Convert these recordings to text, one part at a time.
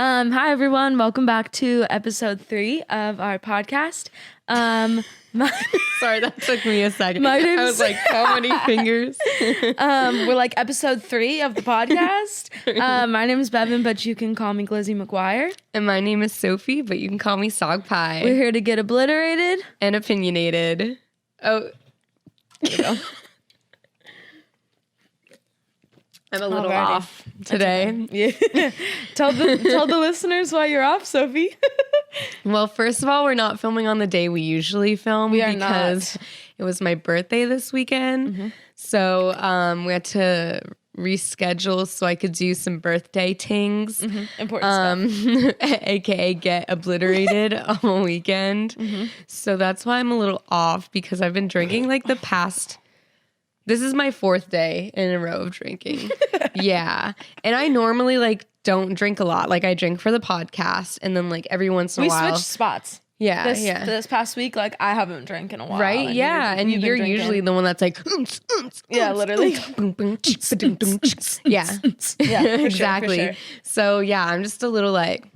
Hi everyone, welcome back to episode 3 of our podcast. Sorry, that took me a second. My name's... I was like, how many fingers? We're like episode 3 of the podcast. My name is Bevan, but you can call me Glizzy McGuire. And my name is Sophie, but you can call me Sog Pie. We're here to get obliterated and opinionated. Oh, there you go. I'm a little off today. Okay. Yeah. Tell the listeners why you're off, Sophie. Well, first of all, we're not filming on the day we usually film because it was my birthday this weekend. Mm-hmm. So we had to reschedule so I could do some birthday tings. Mm-hmm. Important stuff. AKA get obliterated all weekend. Mm-hmm. So that's why I'm a little off because I've been drinking like the past... This is my 4th day in a row of drinking. Yeah. And I normally like don't drink a lot. Like I drink for the podcast and then like every once in a while. We switched spots. Yeah. This past week, like I haven't drank in a while. Right? And yeah. And you're usually the one that's like, yeah, literally. Yeah. Yeah, exactly. For sure. So yeah, I'm just a little like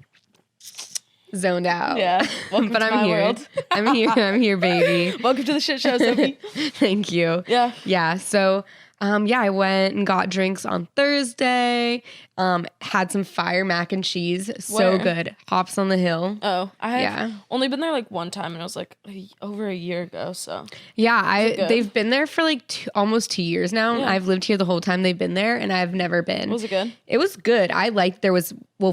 zoned out. Yeah. Welcome but to I'm my here. world. I'm here, baby. Welcome to the shit show, Sophie. Thank you. Yeah. Yeah. So I went and got drinks on Thursday. Had some fire mac and cheese. So good. Hops on the Hill. Oh, I have only been there like one time and it was like over a year ago. So yeah, they've been there for like almost 2 years now. Yeah. I've lived here the whole time they've been there and I've never been. Was it good? It was good.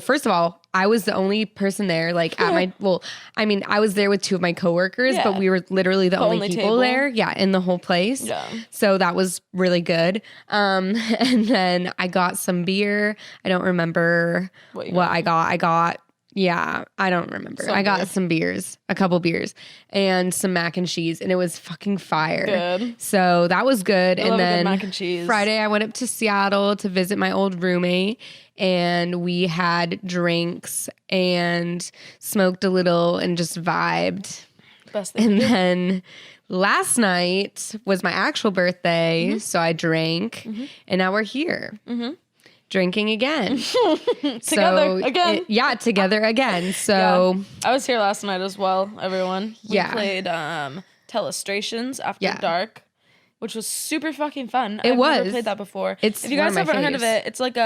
First of all, I was the only person there like I was there with 2 of my coworkers, but we were literally the only people table there. Yeah, in the whole place. Yeah. So that was really good. And then I got some beer. I don't remember what I got. I don't remember. I got some beers, a couple beers, and some mac and cheese, and it was fucking fire. Good. So that was good. I and love then a good mac and cheese. Friday, I went up to Seattle to visit my old roommate, and we had drinks and smoked a little and just vibed. Best thing. And then last night was my actual birthday, so I drank, and now we're here. Mm-hmm. Drinking again. Together again. Together again. So I was here last night as well, everyone. We played Telestrations After Dark, which was super fucking fun. I've never played that before. If you guys haven't heard of it, it's like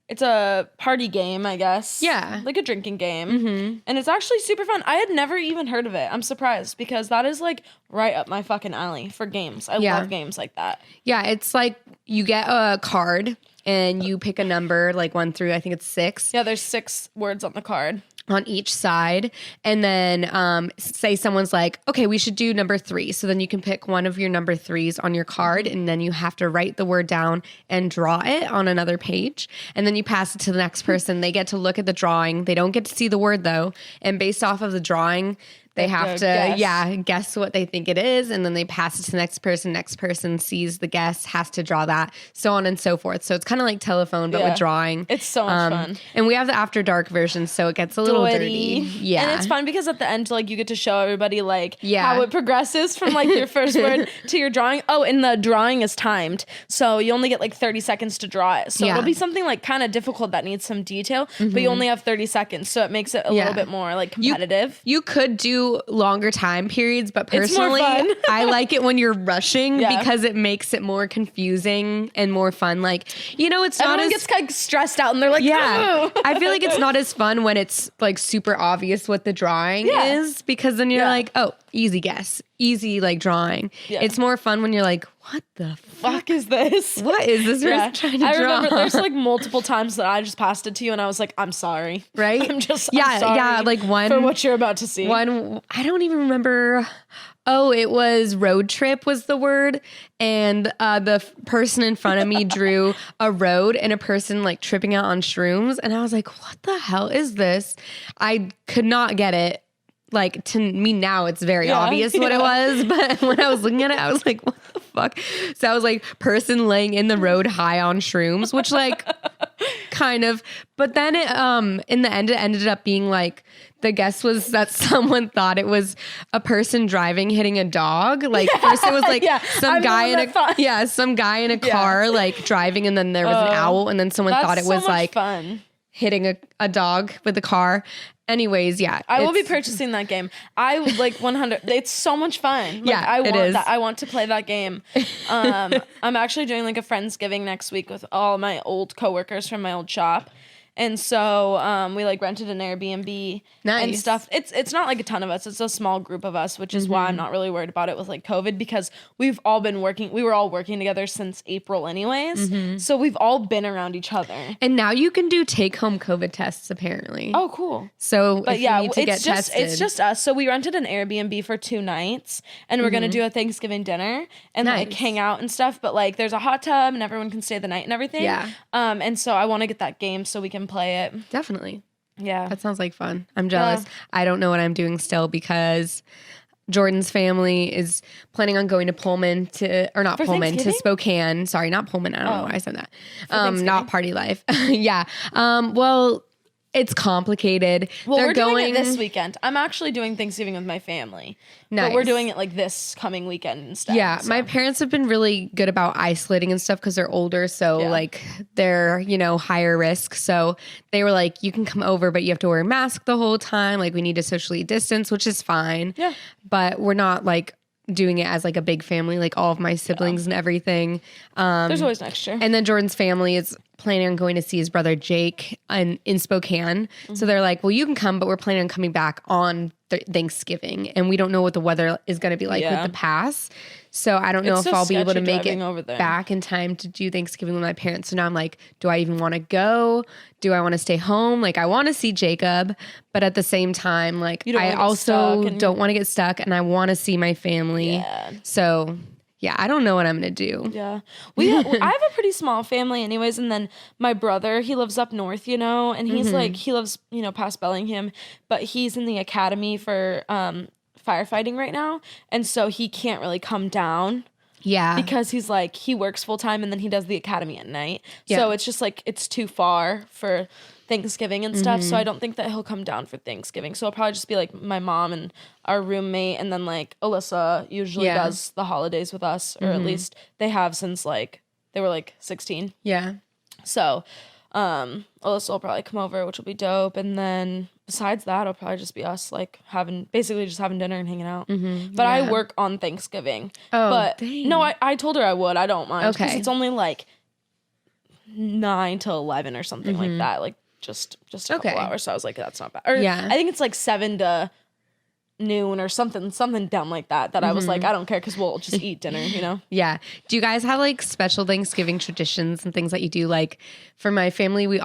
it's a party game, I guess. Yeah. Like a drinking game. Mm-hmm. And it's actually super fun. I had never even heard of it. I'm surprised because that is like right up my fucking alley for games. I love games like that. Yeah, it's like you get a card and you pick a number like 1 through, I think it's 6. Yeah, there's 6 words on the card. On each side. And then say someone's like, okay, we should do number 3. So then you can pick one of your number 3s on your card and then you have to write the word down and draw it on another page. And then you pass it to the next person. They get to look at the drawing. They don't get to see the word though. And based off of the drawing, they have to guess what they think it is, and then they pass it to the next person. Next person sees the guess, has to draw that, so on and so forth. So it's kind of like telephone, but with drawing. It's so much fun. And we have the After Dark version, so it gets a little dirty. Yeah. And it's fun because at the end, like, you get to show everybody, like, how it progresses from, like, your first word to your drawing. Oh, and the drawing is timed, so you only get, like, 30 seconds to draw it. So it'll be something, like, kind of difficult that needs some detail, but you only have 30 seconds, so it makes it a little bit more, like, competitive. You could do longer time periods, but personally I like it when you're rushing because it makes it more confusing and more fun. Like, it's everyone not as gets kind of stressed out and they're like, I feel like it's not as fun when it's like super obvious what the drawing is, because then you're like, oh, easy guess, easy like drawing. It's more fun when you're like, what the fuck is this? What is this person trying to draw? I remember there's like multiple times that I just passed it to you and I was like, I'm sorry. Right? I'm sorry like one for what you're about to see. One, I don't even remember. Oh, it was road trip was the word. And the person in front of me drew a road and a person like tripping out on shrooms. And I was like, what the hell is this? I could not get it. Like, to me now, it's very obvious what it was. But when I was looking at it, I was like, what the fuck? So I was like, person laying in the road high on shrooms, which like kind of. But then it, in the end, it ended up being like, the guess was that someone thought it was a person driving hitting a dog. Like first it was like some guy in a car like driving, and then there was an owl, and then someone thought it was like fun. hitting a dog with a car. Anyways, yeah. I will be purchasing that game. I would like 100. It's so much fun. Like, yeah, it is. I want to play that game. I'm actually doing like a Friendsgiving next week with all my old coworkers from my old shop. And so we like rented an Airbnb and stuff. It's not like a ton of us. It's a small group of us, which is why I'm not really worried about it with like COVID, because we've all been working. We were all working together since April anyways. So we've all been around each other. And now you can do take home COVID tests apparently. Oh, cool. So but if you need to get tested. It's just us. So we rented an Airbnb for 2 nights and we're going to do a Thanksgiving dinner and like hang out and stuff. But like there's a hot tub and everyone can stay the night and everything. Yeah. And so I want to get that game so we can play it. Definitely. Yeah. That sounds like fun. I'm jealous. Yeah. I don't know what I'm doing still because Jordan's family is planning on going to to Spokane. Sorry, not Pullman. I don't know why I said that. Not Party Life. Yeah. Well, it's complicated. Well, we're doing it this weekend. I'm actually doing Thanksgiving with my family. Nice. But we're doing it like this coming weekend instead. Yeah. So. My parents have been really good about isolating and stuff because they're older. So like they're, higher risk. So they were like, you can come over, but you have to wear a mask the whole time. Like we need to socially distance, which is fine. Yeah. But we're not like doing it as like a big family, like all of my siblings and everything. There's always next year. And then Jordan's family is planning on going to see his brother Jake in Spokane. So they're like, well, you can come, but we're planning on coming back on Thanksgiving. And we don't know what the weather is going to be like with the pass. So I don't know if I'll be able to make it back in time to do Thanksgiving with my parents. So now I'm like, do I even want to go? Do I want to stay home? Like I want to see Jacob, but at the same time, like I also don't want to get stuck and I want to see my family. Yeah. So yeah, I don't know what I'm going to do. Yeah. I have a pretty small family anyways. And then my brother, he lives up north, and he's like, he lives, past Bellingham, but he's in the academy for firefighting right now. And so he can't really come down. Yeah. Because he's like, he works full time and then he does the academy at night. Yeah. So it's just like, it's too far for Thanksgiving and stuff. So I don't think that he'll come down for Thanksgiving. So it'll probably just be like my mom and our roommate. And then like Alyssa usually does the holidays with us, or at least they have since like they were like 16. Yeah. So Alyssa will probably come over, which will be dope. And then besides that, it'll probably just be us like having dinner and hanging out. But I work on Thanksgiving. Oh, but dang. No, I told her I would. I don't mind. Okay. Because it's only like 9 to 11 or something like that. Like just a couple hours. So I was like, that's not bad. Or I think it's like 7 to noon or something dumb like that I was like, I don't care because we'll just eat dinner, Yeah. Do you guys have like special Thanksgiving traditions and things that you do? Like for my family, we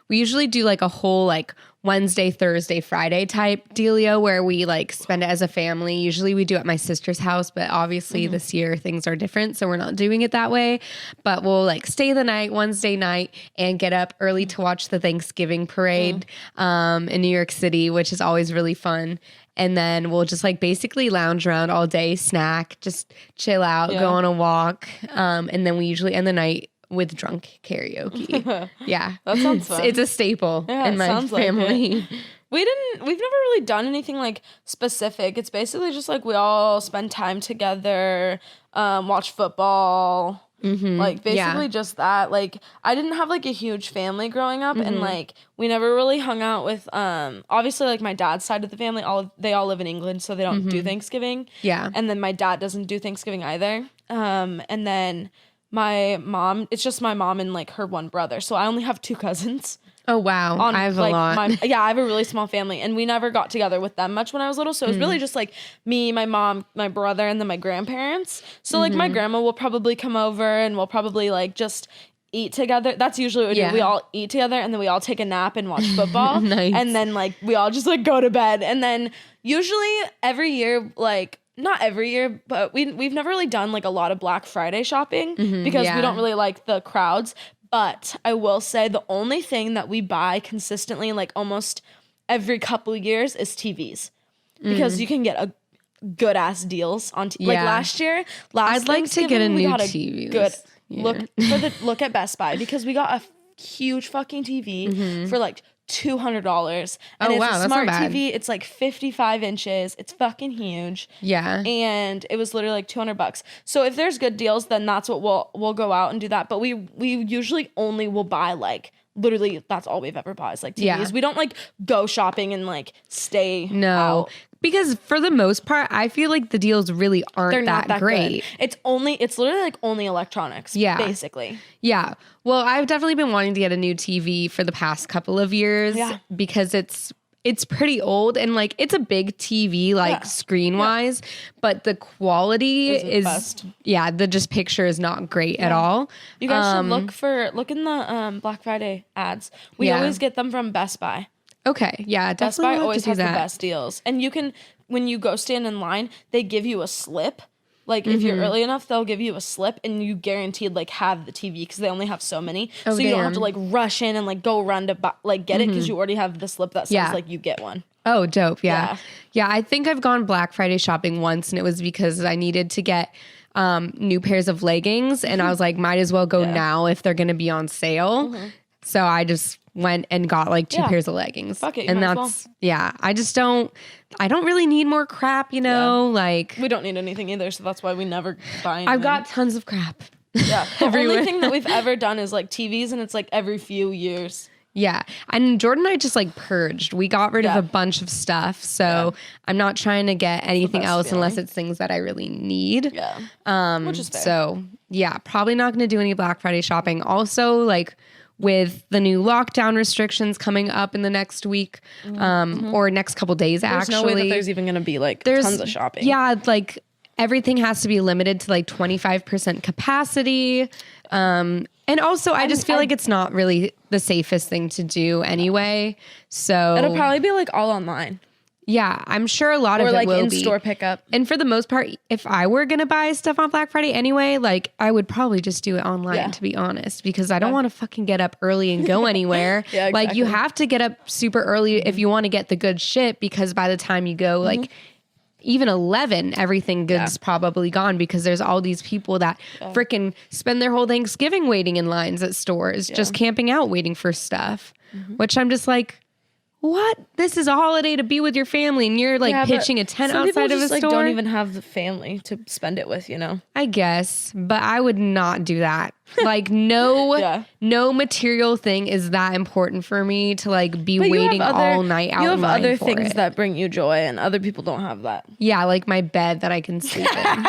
usually do like a whole like Wednesday, Thursday, Friday type dealio where we like spend it as a family. Usually we do it at my sister's house, but obviously this year things are different, so we're not doing it that way. But we'll like stay the night, Wednesday night, and get up early to watch the Thanksgiving parade in New York City, which is always really fun. And then we'll just like basically lounge around all day, snack, just chill out, go on a walk. And then we usually end the night with drunk karaoke. Yeah. That sounds fun. It's a staple in my family. Like we've never really done anything like specific. It's basically just like we all spend time together, watch football. Like basically just that. Like I didn't have like a huge family growing up and like we never really hung out with obviously like my dad's side of the family, they all live in England, so they don't do Thanksgiving. Yeah. And then my dad doesn't do Thanksgiving either. And then my mom, it's just my mom and like her one brother. So I only have 2 cousins. Oh, wow. I have like, a lot. I have a really small family and we never got together with them much when I was little. So it was really just like me, my mom, my brother, and then my grandparents. So like my grandma will probably come over and we'll probably like just eat together. That's usually what we do. We all eat together and then we all take a nap and watch football. Nice. And then like we all just like go to bed. And then usually every year, like not every year, but we've never really done like a lot of Black Friday shopping because we don't really like the crowds. But I will say the only thing that we buy consistently like almost every couple of years is TVs because you can get a good ass deals on like last year. I'd like to get a new TV. Look at Best Buy because we got a huge fucking TV for like $200. And it's a smart TV. It's like 55 inches. It's fucking huge. Yeah. And it was literally like $200. So if there's good deals, then that's what we'll go out and do that. But we usually only will buy like, literally that's all we've ever bought is like TVs. Yeah. We don't like go shopping and like stay out. Because for the most part, I feel like the deals really aren't that great. Good. It's literally like only electronics. Yeah. Basically. Yeah. Well, I've definitely been wanting to get a new TV for the past couple of years because it's pretty old and like it's a big TV like screen wise, but the quality is the just picture is not great at all. You guys should look in the Black Friday ads. We always get them from Best Buy. Okay, yeah, definitely. Best Buy always has the best deals. And you can, when you go stand in line, they give you a slip. Like, if you're early enough, they'll give you a slip and you guaranteed, like, have the TV because they only have so many. So you don't have to, like, rush in and, like, go run to, get it because you already have the slip that says, like, you get one. Oh, dope, yeah. Yeah, I think I've gone Black Friday shopping once and it was because I needed to get new pairs of leggings and I was like, might as well go now if they're going to be on sale. So I just went and got like 2 pairs of leggings. Fuck it, and that's I don't really need more crap, you know, like we don't need anything either, so that's why we never buy anything. I've got tons of crap. Yeah. The only thing that we've ever done is like TVs and it's like every few years. Yeah. And Jordan and I just like purged. We got rid of a bunch of stuff. So I'm not trying to get anything else unless it's things that I really need. Yeah. Which is fair. So yeah, probably not going to do any Black Friday shopping. Also, like with the new lockdown restrictions coming up in the next week or next couple days, there's no way that there's even going to be like tons of shopping. Yeah, like everything has to be limited to like 25% capacity. And also, I just feel like it's not really the safest thing to do anyway. So it'll probably be like all online. Yeah, I'm sure a lot of it like will be. Or like in-store pickup. And for the most part, if I were going to buy stuff on Black Friday anyway, like I would probably just do it online, to be honest, because I don't want to fucking get up early and go anywhere. Exactly. Like you have to get up super early if you want to get the good shit, because by the time you go, like even 11, everything good's probably gone because there's all these people that freaking spend their whole Thanksgiving waiting in lines at stores, just camping out, waiting for stuff, which I'm just like, what? This is a holiday to be with your family, and you're like pitching a tent outside of a store. Like, don't even have the family to spend it with, you know? I guess, but I would not do that. Like, no material thing is that important for me to like be waiting all night out. You have other things that bring you joy, and other people don't have that. Yeah, like my bed that I can sleep in.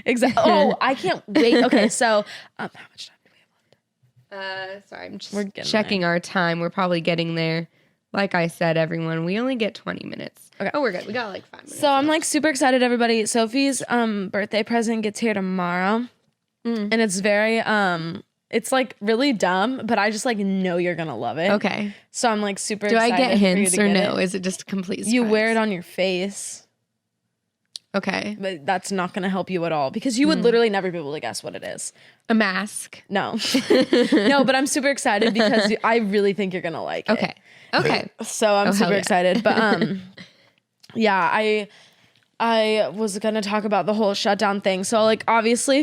Exactly. Oh, I can't wait. Okay, so how much time do we have left? Sorry, I'm just checking our time. We're probably getting there. Like I said, everyone, we only get 20 minutes. Okay. Oh, we're good. We got like 5 minutes. So I'm like super excited, everybody. Sophie's birthday present gets here tomorrow. And it's very, it's like really dumb, but I just like know you're going to love it. Okay. So I'm like super excited. Do I get hints or no? Is it just a complete surprise? You wear it on your face. Okay. But that's not going to help you at all because you would literally never be able to guess what it is. A mask? No. No, but I'm super excited because I really think you're going to like it. Okay. So I'm super excited. But yeah, I was going to talk about the whole shutdown thing. So like obviously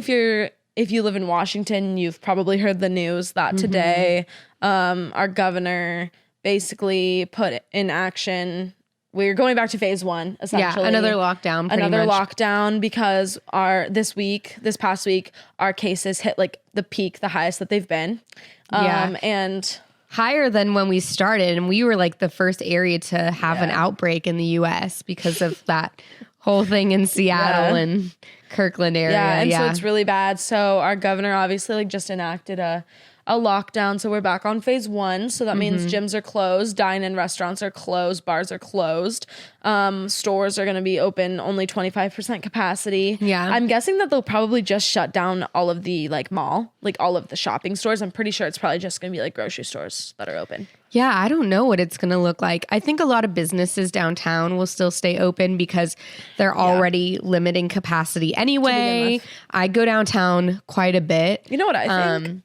if you live in Washington, you've probably heard the news that today our governor basically put in action, we're going back to phase 1 essentially. Yeah, another lockdown lockdown because this past week our cases hit like the highest that they've been. And higher than when we started, and we were like the first area to have an outbreak in the US because of that whole thing in Seattle and Kirkland area. Yeah, and so it's really bad. So our governor obviously like just enacted a lockdown. So we're back on phase 1. So that means gyms are closed, dine-in restaurants are closed, bars are closed. Stores are going to be open only 25% capacity. Yeah. I'm guessing that they'll probably just shut down all of the like mall, like all of the shopping stores. I'm pretty sure it's probably just going to be like grocery stores that are open. Yeah, I don't know what it's going to look like. I think a lot of businesses downtown will still stay open because they're already limiting capacity anyway. I go downtown quite a bit. You know what I think?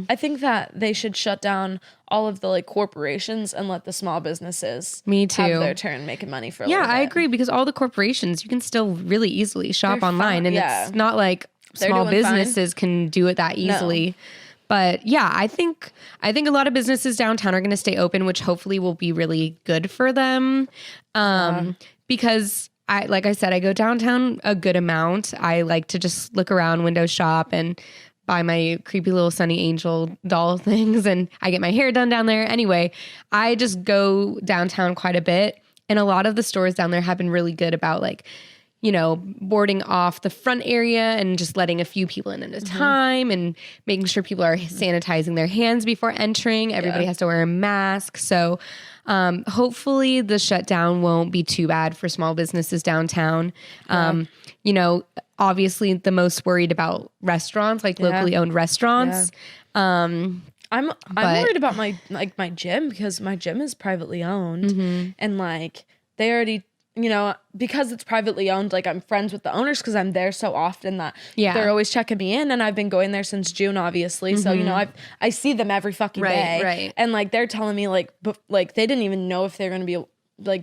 I think that they should shut down all of the like corporations and let the small businesses have their turn making money for a little bit. I agree because all the corporations, you can still really easily shop online and it's not like small businesses can do it that easily. But yeah, I think a lot of businesses downtown are going to stay open, which hopefully will be really good for them. Because like I said, I go downtown a good amount. I like to just look around, window shop, and buy my creepy little Sunny Angel doll things, and I get my hair done down there. Anyway, I just go downtown quite a bit, and a lot of the stores down there have been really good about like, you know, boarding off the front area and just letting a few people in at a time and making sure people are sanitizing their hands before entering. Everybody has to wear a mask. So hopefully the shutdown won't be too bad for small businesses downtown. You know, obviously the most worried about restaurants, like locally owned restaurants. I'm worried about my gym, because my gym is privately owned, and like they already, you know, because it's privately owned, like I'm friends with the owners because I'm there so often that they're always checking me in, and I've been going there since June, obviously. So, you know, I see them every fucking day. Right. And like they're telling me like they didn't even know if they're going to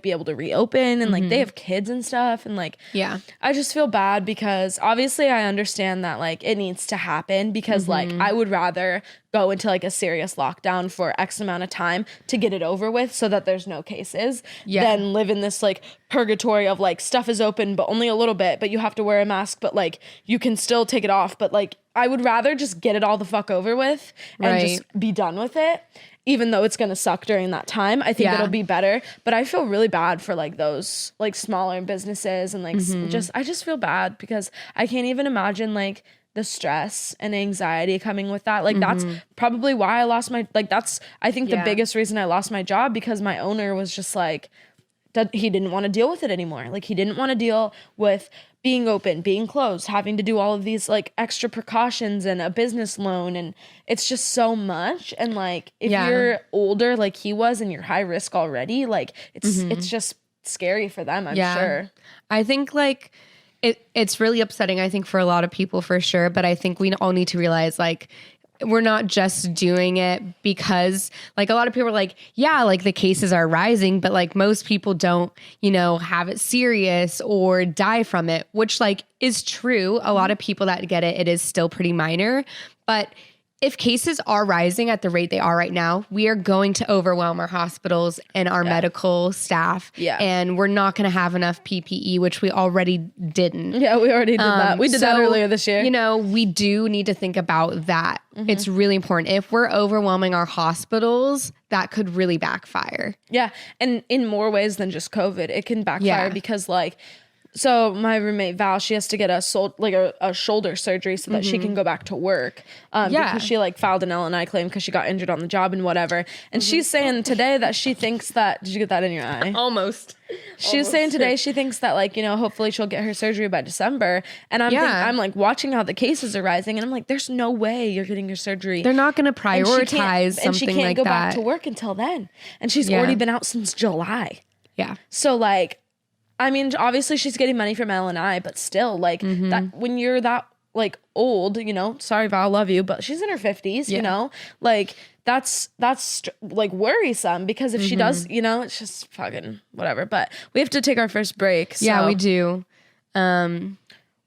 be able to reopen, and like they have kids and stuff, and like I just feel bad because obviously I understand that like it needs to happen, because like I would rather go into like a serious lockdown for X amount of time to get it over with so that there's no cases than live in this like purgatory of like stuff is open but only a little bit, but you have to wear a mask, but like you can still take it off. But like I would rather just get it all the fuck over with and just be done with it. Even though it's going to suck during that time, I think it'll be better. But I feel really bad for like those like smaller businesses, and like I just feel bad because I can't even imagine like the stress and anxiety coming with that. Like that's probably why I lost my, like that's, I think the biggest reason I lost my job, because my owner was just like, he didn't want to deal with it anymore. Like he didn't want to deal with being open, being closed, having to do all of these like extra precautions and a business loan. And it's just so much. And like, if you're older, like he was, and you're high risk already, like it's just scary for them, I'm sure. I think like it's really upsetting, I think, for a lot of people for sure. But I think we all need to realize like, we're not just doing it because like a lot of people are like, yeah, like the cases are rising, but like most people don't, you know, have it serious or die from it, which like is true. A lot of people that get it, it is still pretty minor. But if cases are rising at the rate they are right now, we are going to overwhelm our hospitals and our medical staff. And we're not going to have enough PPE, which we already didn't. Yeah, we already did that. We did that earlier this year. You know, we do need to think about that. It's really important. If we're overwhelming our hospitals, that could really backfire. Yeah. And in more ways than just COVID, it can backfire because like, so my roommate Val, she has to get a shoulder surgery so that she can go back to work. Because she like filed an L&I claim because she got injured on the job and whatever. And she's saying today that she thinks that, did you get that in your eye? Almost. She's saying today she thinks that like, you know, hopefully she'll get her surgery by December. And I'm like watching how the cases are rising, and I'm like, there's no way you're getting your surgery. They're not going to prioritize something like that. And she can't go back to work until then. And she's already been out since July. Yeah. So like, I mean, obviously she's getting money from L&I, but still, like, that when you're that, like, old, you know, sorry, Val, love you, but she's in her 50s, you know? Like, that's like, worrisome, because if she does, you know, it's just fucking whatever. But we have to take our first break. So yeah, we do. We're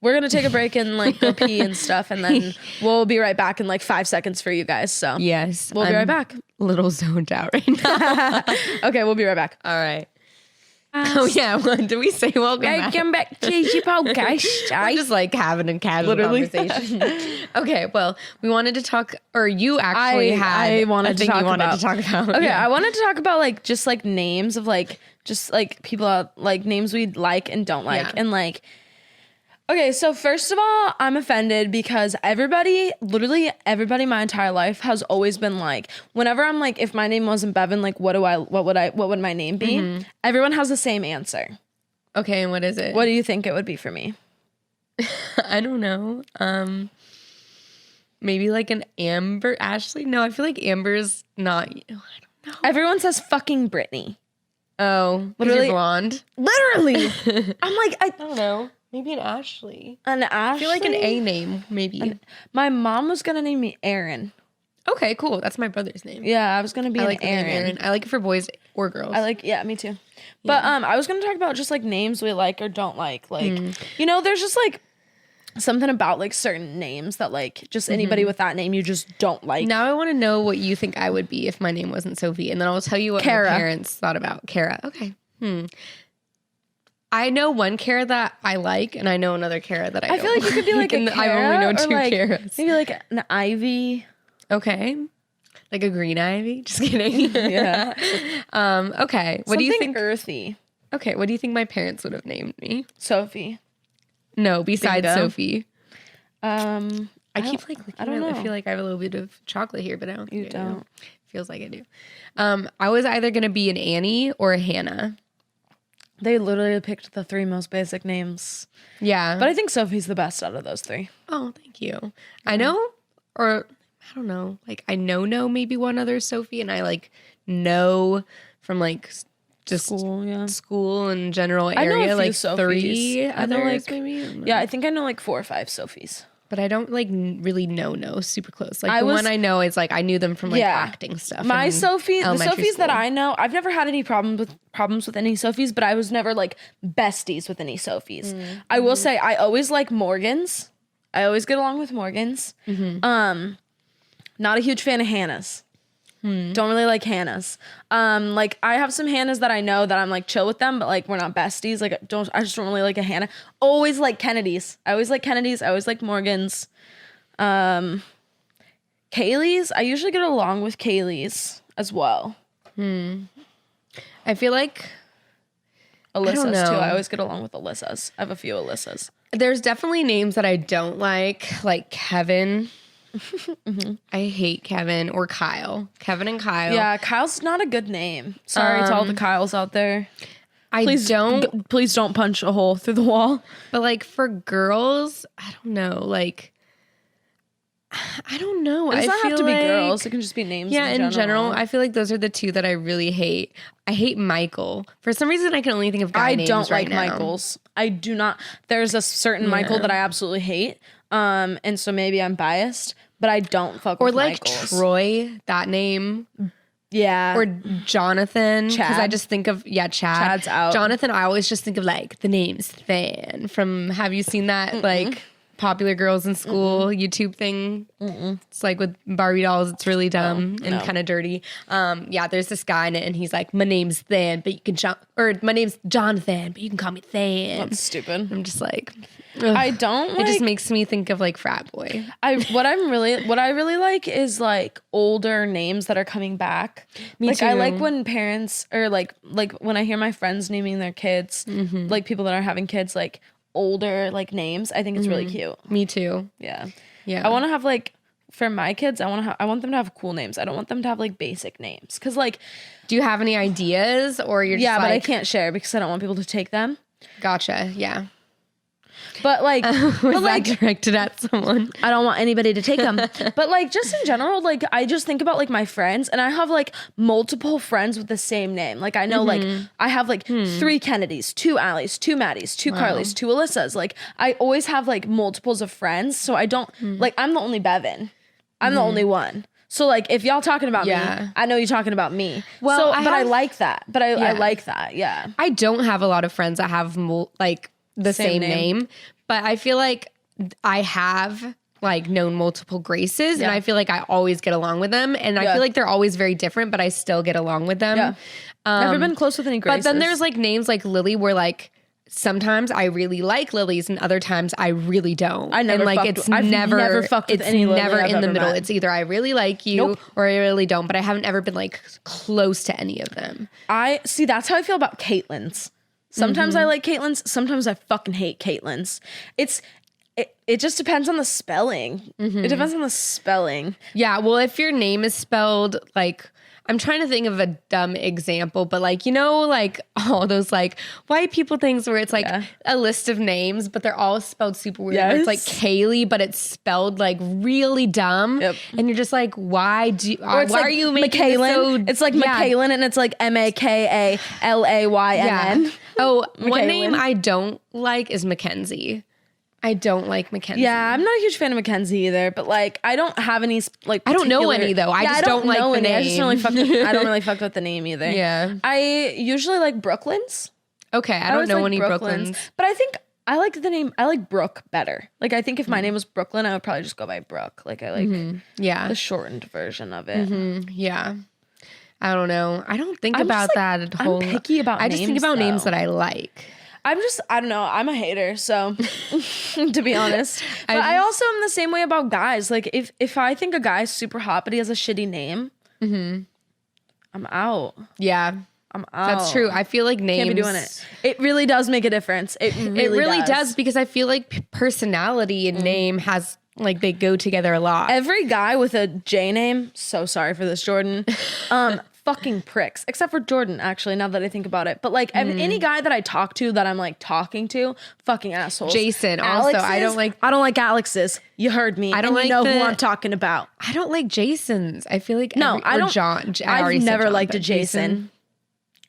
going to take a break and, like, go pee and stuff, and then we'll be right back in, like, 5 seconds for you guys. So yes. We'll be right back. A little zoned out right now. Okay, we'll be right back. All right. Oh yeah, do we say welcome back? Welcome back to the podcast. We're just like having a casual conversation. Okay, well, we wanted to talk, or you actually I wanted to talk about. Okay, yeah. I wanted to talk about like just like names of like just like people like names we like and don't like, and like. Okay, so first of all, I'm offended because literally everybody my entire life has always been like, whenever I'm like, if my name wasn't Bevan, like what would my name be? Everyone has the same answer. Okay, and what is it? What do you think it would be for me? I don't know. Maybe like an Amber Ashley? No, I feel like Amber's not. I don't know. Everyone says fucking Brittany. Oh, literally blonde. Literally. I'm like, I don't know. Maybe an Ashley. An Ashley? I feel like an A name, maybe. My mom was going to name me Aaron. Okay, cool. That's my brother's name. Yeah, I was going to be Aaron. I like it for boys or girls. Yeah, me too. But I was going to talk about just like names we like or don't like. Like, you know, there's just like, something about like certain names that like just anybody with that name you just don't like. Now I want to know what you think I would be if my name wasn't Sophie, and then I'll tell you what Kara. my parents thought about Kara. Okay. I know one Kara that I like, and I know another Kara that I don't. I feel like you could be like a Kara, I only know 2 like, Karas. Maybe like an Ivy. Okay. Like a green ivy? Just kidding. Yeah. Okay. What do you think? Earthy. Okay. What do you think my parents would have named me? Sophie. No, besides Bingo. Sophie. I keep like I don't know. I feel like I have a little bit of chocolate here, but I don't think you don't. Feels like I do. I was either gonna be an Annie or a Hannah. They literally picked the 3 most basic names. Yeah. But I think Sophie's the best out of those 3. Oh, thank you. Yeah. I know, or I don't know. Like I know maybe one other Sophie, and I like know from like just school and general area. I know like Sophies. 3 others, maybe. Yeah, I think I know like 4 or 5 Sophies. But I don't like really know super close. Like one I know is like I knew them from like acting stuff. My Sophie, the Sophies that I know, I've never had any problems with any Sophies, but I was never like besties with any Sophies. I will say I always like Morgans. I always get along with Morgans. Not a huge fan of Hannahs. Don't really like Hannahs. Like I have some Hannahs that I know that I'm like chill with them, but like we're not besties. Like I just don't really like a Hannah. Always like Kennedys. I always like Kennedys. I always like Morgans. Kaylee's. I usually get along with Kaylee's as well. I feel like Alyssa's too. I always get along with Alyssa's. I have a few Alyssa's. There's definitely names that I don't like Kevin. I hate Kevin or Kyle. Kevin and Kyle. Yeah, Kyle's not a good name. Sorry to all the Kyles out there. Please don't punch a hole through the wall. But like for girls, I don't know. Like I don't know. It does not have to be girls. It can just be names. Yeah, in general, I feel like those are the 2 that I really hate. I hate Michael. For some reason, I can only think of guy names right now. I don't like Michaels. I do not. There's a certain Michael that I absolutely hate. And so maybe I'm biased, but I don't fuck with Michaels. Or like Troy, that name. Yeah. Or Jonathan. Because I just think of, Chad. Chad's out. Jonathan, I always just think of like the name's Than from, have you seen that? Like Popular Girls in School YouTube thing? It's like with Barbie dolls. It's really dumb and kind of dirty. There's this guy in it and he's like, my name's Than, but you can, or my name's Jonathan, but you can call me Than. That's stupid. I'm just like... Ugh. I don't like, it just makes me think of like frat boy. What I really like is like older names that are coming back. Me too. I like when parents or like when I hear my friends naming their kids, like people that are having kids, like older like names. I think it's really cute. Me too. Yeah. I want to have like for my kids, I want them to have cool names. I don't want them to have like basic names. Cause like, do you have any ideas or you're just but I can't share because I don't want people to take them. Gotcha. Yeah. But like, was that directed at someone? I don't want anybody to take them. But like, just in general, like I just think about like my friends, and I have like multiple friends with the same name. Like I know, like I have like 3 Kennedys, 2 Allies, 2 Maddies, 2 Carlys, 2 Alyssas. Like I always have like multiples of friends, so I don't like I'm the only Bevan. I'm the only one. So like if y'all talking about me, I know you're talking about me. Well, I like that. But I like that. Yeah. I don't have a lot of friends that have like the same name, but I feel like I have like known multiple Graces and I feel like I always get along with them, and I feel like they're always very different, but I still get along with them. Never been close with any Graces. But then there's like names like Lily where like sometimes I really like Lilies and other times I really don't. I never and like I've never fucked with any Lily never I've in the middle. Met. It's either I really like you or I really don't, but I haven't ever been like close to any of them. I see, that's how I feel about Caitlyn's. Sometimes I like Caitlyn's, sometimes I fucking hate Caitlyn's. It just depends on the spelling. It depends on the spelling. Yeah, well, if your name is spelled like, I'm trying to think of a dumb example, but like, you know, like all those like white people things where it's like a list of names, but they're all spelled super weird. Yes. It's like Kaylee, but it's spelled like really dumb. Yep. And you're just like, why are you making it so... It's like McKaylin and it's like MAKALAYNN. Yeah. Oh, one name I don't like is Mackenzie. I don't like Mackenzie. Yeah, I'm not a huge fan of Mackenzie either, but like I don't have any like I don't know any though. I just don't like the name. I just don't really fuck with the name either. Yeah. I usually like Brooklyn's. Okay, I don't know any Brooklyns. But I think I like the name. I like Brooke better. Like, I think if my name was Brooklyn, I would probably just go by Brooke. Like, I like the shortened version of it. Yeah. I don't know. I don't think about that whole. I'm picky about names. I just think about names that I like. I don't know. I'm a hater, so to be honest. But I also am the same way about guys. Like, if I think a guy's super hot, but he has a shitty name, I'm out. Yeah. I'm out. That's true. I feel like names. Can't be doing it. It really does make a difference. It really does because I feel like personality and name has, like, they go together a lot. Every guy with a J name, so sorry for this, Jordan, fucking pricks. Except for Jordan, actually, now that I think about it. But, like, any guy that I talk to that I'm, like, talking to, fucking assholes. Jason, also, I don't like Alex's. You heard me. I don't like who I'm talking about. I don't like Jasons. I feel like I don't. John. I've never liked a Jason.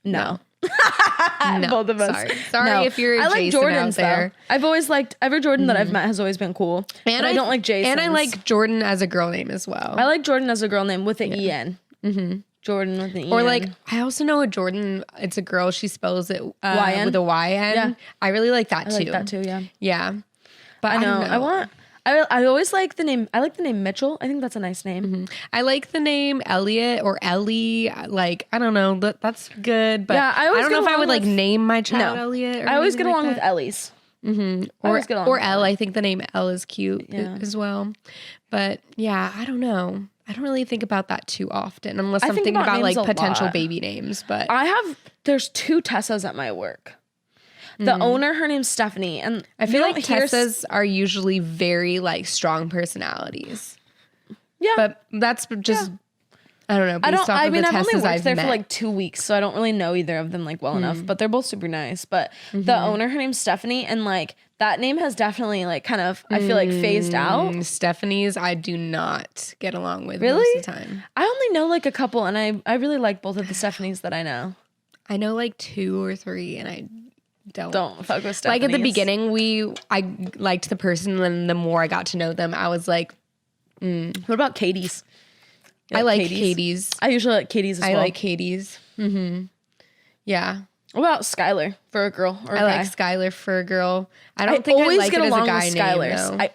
No. No. Both of us. Sorry if you're a Jason Jordans, out there. Though. I've always liked every Jordan that I've met has always been cool. And I don't like Jason. And I like Jordan as a girl name as well. I like Jordan as a girl name with an EN. Jordan with an EN. Or like, I also know a Jordan, it's a girl, she spells it YN? with a YN. Yeah. I really like that too. I like that too, yeah. Yeah. But I know. I always like the name. I like the name Mitchell. I think that's a nice name. I like the name Elliot or Ellie. Like, I don't know. That's good. But yeah, I don't know if I would like name my child Elliot. I always get along with Ellie's. Or Elle. I think the name Elle is cute as well. But yeah, I don't know. I don't really think about that too often unless I'm thinking about like potential baby names. But there's 2 Tessas at my work. The owner, her name's Stephanie, and I feel like Tessas are usually very like strong personalities. Yeah, but that's just I don't know. I've only worked there for like 2 weeks, so I don't really know either of them like well enough. But they're both super nice. But the owner, her name's Stephanie, and like that name has definitely like kind of I feel like phased out. Stephanie's I do not get along with most of the time. I only know like a couple, and I really like both of the Stephanies that I know. I know like 2 or 3, and I don't fuck with Stephanie. Like at the beginning, I liked the person, and then the more I got to know them, I was like, What about Katie's? I like Katie's. I usually like Katie's as well. I like Katie's. Yeah. What about Skylar for a girl or a guy? I like Skylar for a girl. I don't think I like it as a guy name though.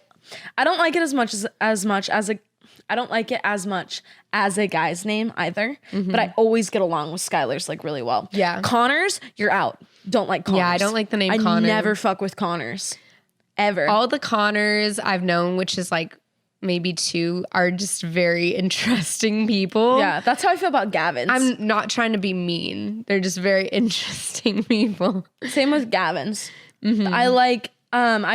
I don't like it as much as I don't like it as much as a guy's name either. But I always get along with Skylar's like really well. Yeah. Connors, you're out. Don't like Connors. Yeah, I don't like the name Connor. I never fuck with Connors. Ever. All the Connors I've known, which is like maybe 2, are just very interesting people. Yeah, that's how I feel about Gavin's. I'm not trying to be mean. They're just very interesting people. Same with Gavin's. I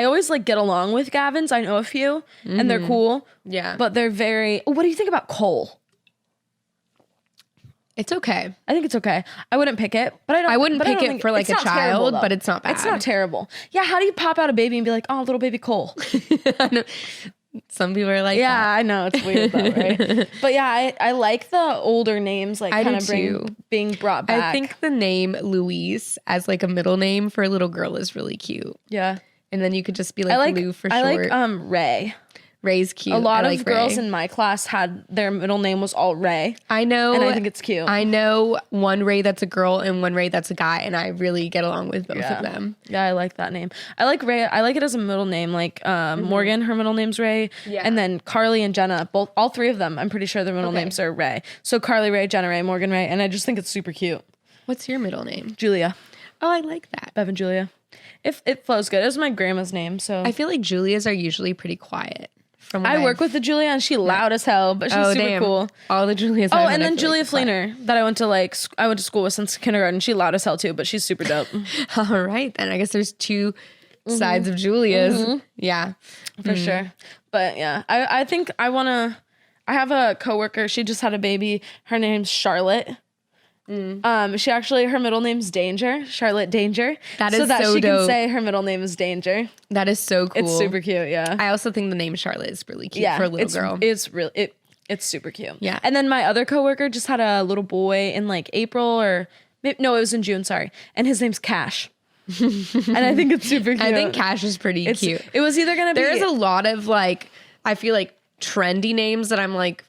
always like get along with Gavin's. I know a few and they're cool. Yeah. But they're very, what do you think about Cole? It's okay. I think it's okay. I wouldn't pick it, but I wouldn't pick it for like a child, but it's not bad. It's not terrible. Yeah, how do you pop out a baby and be like, oh, little baby Cole? Some people are like, yeah, that. I know it's weird though, right? But yeah, I like the older names, like kind of being brought back. I think the name Louise as like a middle name for a little girl is really cute. Yeah, and then you could just be like Lou for short. I like Ray. Ray's cute. A lot of girls in my class had their middle name was all Ray. I know. And I think it's cute. I know one Ray that's a girl and one Ray that's a guy, and I really get along with both of them. Yeah, I like that name. I like Ray. I like it as a middle name. Like Morgan, her middle name's Ray. Yeah. And then Carly and Jenna, all 3 of them, I'm pretty sure their middle names are Ray. So Carly Ray, Jenna Ray, Morgan Ray. And I just think it's super cute. What's your middle name? Julia. Oh, I like that. Bevan Julia. If it flows good. It was my grandma's name, so. I feel like Julias are usually pretty quiet. I work with the Julia and she loud as hell, but she's super cool. All the Julias. Oh, and then Julia Fleener that I went to school with since kindergarten. She loud as hell too, but she's super dope. All right, then I guess there's 2 sides of Julias. Yeah, for sure. But yeah, I think I have a coworker. She just had a baby. Her name's Charlotte. She actually, her middle name's Danger, Charlotte Danger. That is so that so she dope. Can say her middle name is Danger. That is so cool. It's super cute, yeah. I also think the name Charlotte is really cute for a little girl. It's super cute. Yeah. And then my other coworker just had a little boy in like April it was in June, sorry. And his name's Cash. And I think it's super cute. I think Cash is pretty cute. It was either going to be. There's a lot of like, I feel like trendy names that I'm like,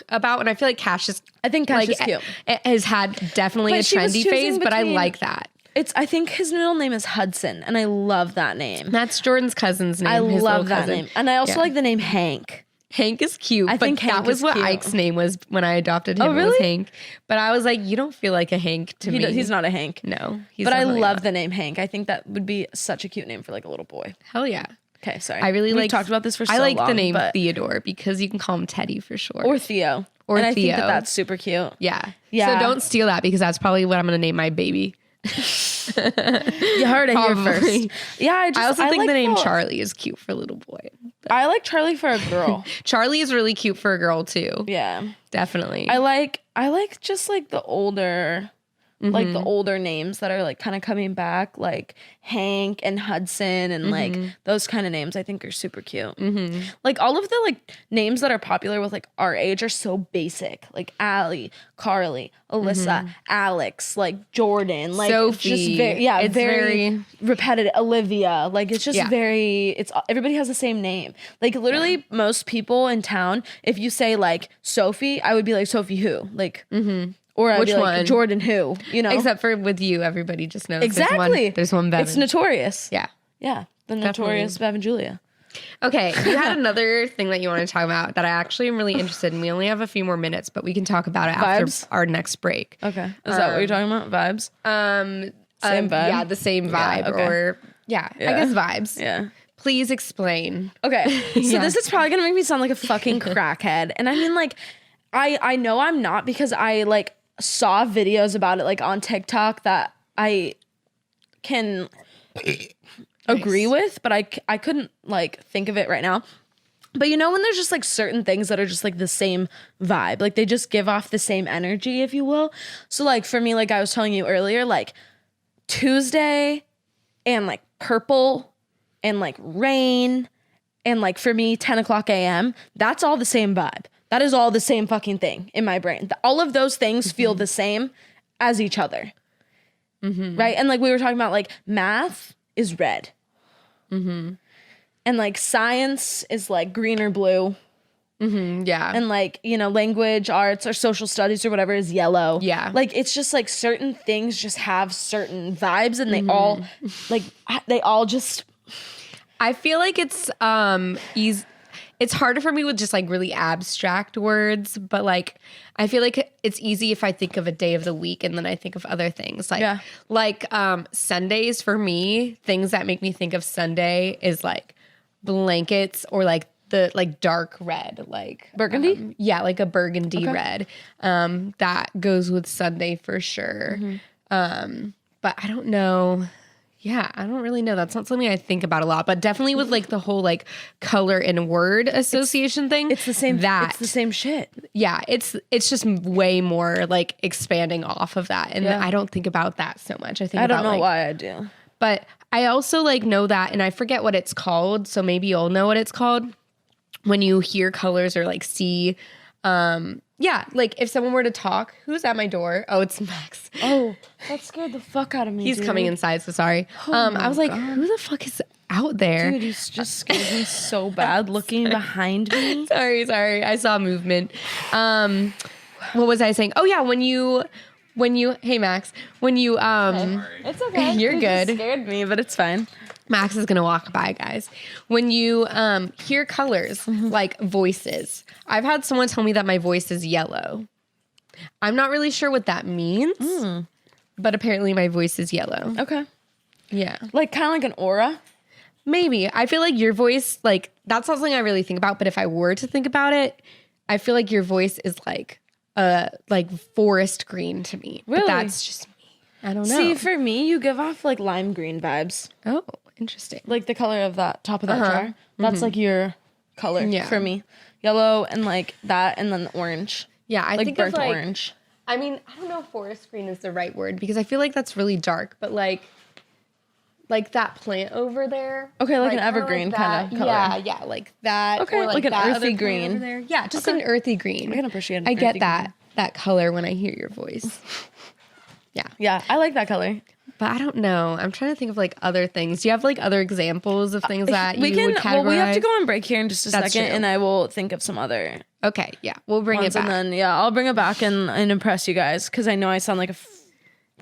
about, and I feel like Cash is. I think Cash is cute. It has had definitely a trendy phase, but I like that. I think his middle name is Hudson, and I love that name. That's Jordan's cousin's name. I love that name. And I also like the name Hank. Hank is cute. I think that was what Ike's name was when I adopted him. Oh, really? It was Hank. But I was like, you don't feel like a Hank to me. He's not a Hank. No. But I love the name Hank. I think that would be such a cute name for like a little boy. Hell yeah. Okay, sorry. We've talked about this for so long. I like the name Theodore because you can call him Teddy for short. Or Theo. And I think that's super cute. Yeah. So don't steal that because that's probably what I'm going to name my baby. You heard it here first. Yeah, I also think the name Charlie is cute for a little boy. I like Charlie for a girl. Charlie is really cute for a girl too. Yeah, definitely. I like just like the older, like the older names that are like kind of coming back, like Hank and Hudson and like those kind of names. I think are super cute. Like all of the like names that are popular with like our age are so basic, like Allie, Carly, Alyssa, Alex, like Jordan, like Sophie. It's just very repetitive. Olivia, like it's just everybody has the same name. Like literally most people in town, if you say like Sophie, I would be like Sophie who, like or I'd be like Jordan who, you know. Except for with you, everybody just knows exactly. There's one Bevan. It's notorious. Yeah. Yeah. The notorious Bevan Julia. Okay, you had another thing that you want to talk about that I actually am really interested in. We only have a few more minutes, but we can talk about it after our next break. Okay. Is that what you're talking about? Vibes? Same vibe? Yeah, the same vibe. Yeah, okay. Or, I guess vibes. Yeah. Please explain. Okay. So this is probably going to make me sound like a fucking crackhead. And I mean, like, I know I'm not because I, like, saw videos about it, like, on TikTok that I can... agree with, but I couldn't like think of it right now. But you know when there's just like certain things that are just like the same vibe, like they just give off the same energy, if you will. So like for me, like I was telling you earlier, like Tuesday and like purple and like rain and like for me 10 o'clock a.m. that's all the same vibe. That is all the same fucking thing in my brain. All of those things feel the same as each other, right? And like we were talking about, like math is red. And like science is like green or blue. Yeah. And like, you know, language, arts, or social studies or whatever is yellow. Yeah. Like it's just like certain things just have certain vibes and they all like they all just I feel like it's easy. It's harder for me with just like really abstract words, but like I feel like it's easy if I think of a day of the week and then I think of other things. Like Sundays for me, things that make me think of Sunday is like blankets or like the like dark red, like burgundy. Yeah, like a burgundy red. That goes with Sunday for sure. But I don't know. Yeah, I don't really know. That's not something I think about a lot, but definitely with like the whole like color and word association thing. It's the same. It's the same shit. Yeah, it's just way more like expanding off of that, and I don't think about that so much. I don't know why I do, but I also like know that, and I forget what it's called. So maybe you'll know what it's called when you hear colors or like see. Yeah, like if someone were to talk, who's at my door? Oh, it's Max. Oh, that scared the fuck out of me. He's coming inside, so sorry. I was like, who the fuck is out there? Dude, you just scared me so bad looking behind me. Sorry. I saw movement. What was I saying? Oh yeah, when you hey Max, when you it's okay. You're good. You scared me, but it's fine. Max is gonna walk by, guys. When you hear colors like voices, I've had someone tell me that my voice is yellow. I'm not really sure what that means, but apparently my voice is yellow. Okay. Yeah. Like kind of like an aura? Maybe. I feel like your voice, like that's not something I really think about, but if I were to think about it, I feel like your voice is like forest green to me. Really? But that's just me. I don't know. See, for me, you give off like lime green vibes. Oh, interesting. Like the color of that top of that jar. That's like your color for me. Yellow and like that and then orange. Yeah, I like think burnt of like, orange. I mean, I don't know if forest green is the right word because I feel like that's really dark, but like that plant over there. Okay, like an evergreen kind of color. Yeah, like that. Okay, or like an earthy green. Over there. Yeah, just an earthy green. I can appreciate it. I get that color when I hear your voice. Yeah, I like that color. But I don't know. I'm trying to think of like other things. Do you have like other examples of things that would categorize? Well, we have to go on break here in just a second, and I will think of some other. Okay, yeah, we'll bring it back. And then I'll bring it back and impress you guys because I know I sound like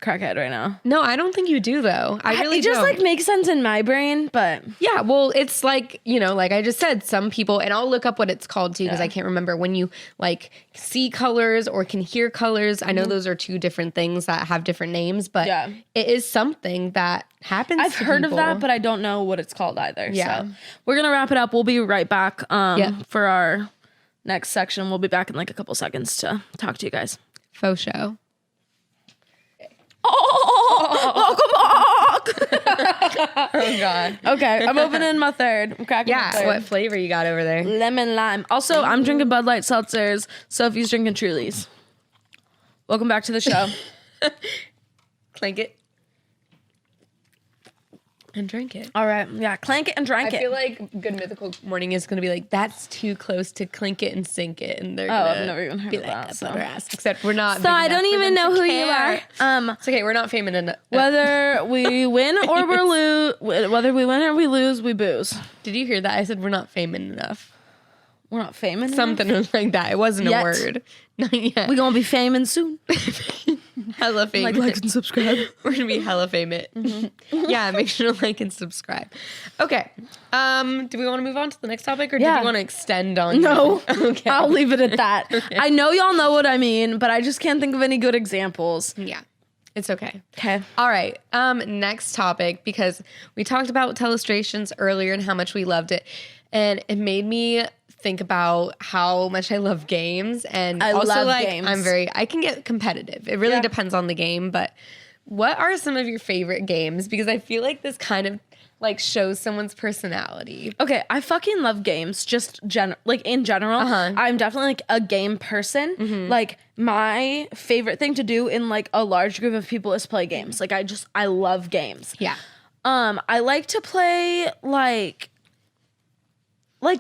crackhead right now. No, I don't think you do though. I really It just don't. like makes sense in my brain, but yeah, well, it's like, you know, like I just said, some people, and I'll look up what it's called too because I can't remember, when you like see colors or can hear colors. I know those are two different things that have different names, but it is something that happens. I've heard of that, but I don't know what it's called either. Yeah. So we're gonna wrap it up. We'll be right back for our next section. We'll be back in like a couple seconds to talk to you guys. Faux show. Welcome back. Oh God. Okay, I'm opening my third. I'm cracking my third. What flavor you got over there? Lemon lime. Also, I'm drinking Bud Light seltzers. Sophie's drinking Trulies. Welcome back to the show. Clank it. And drink it. All right. Yeah, clank it and drink it. I feel like Good Mythical Morning is going to be like, that's too close to clink it and sink it. And they're I've never even heard of that. So. Except we're not. So I don't even know who you are. It's okay. We're not famous enough. Whether we win or we lose, whether we win or we lose, we booze. Did you hear that? I said we're not famous enough. We're not famous Something enough? like that. It wasn't a word. Not yet. We're going to be famous soon. Hella famous. Like and subscribe. We're going to be hella famous. Mm-hmm. Yeah, make sure to like and subscribe. Okay. Do we want to move on to the next topic or do you want to extend on? No. Okay. I'll leave it at that. Okay. I know y'all know what I mean, but I just can't think of any good examples. Yeah. It's okay. Okay. All right. Next topic, because we talked about telestrations earlier and how much we loved it. And it made me think about how much I love games, and I also love like games. I can get competitive. It really depends on the game, but what are some of your favorite games? Because I feel like this kind of like shows someone's personality. Okay, I fucking love games. Just in general, I'm definitely like a game person. Mm-hmm. Like my favorite thing to do in like a large group of people is play games. Like I love games. Yeah. I like to play like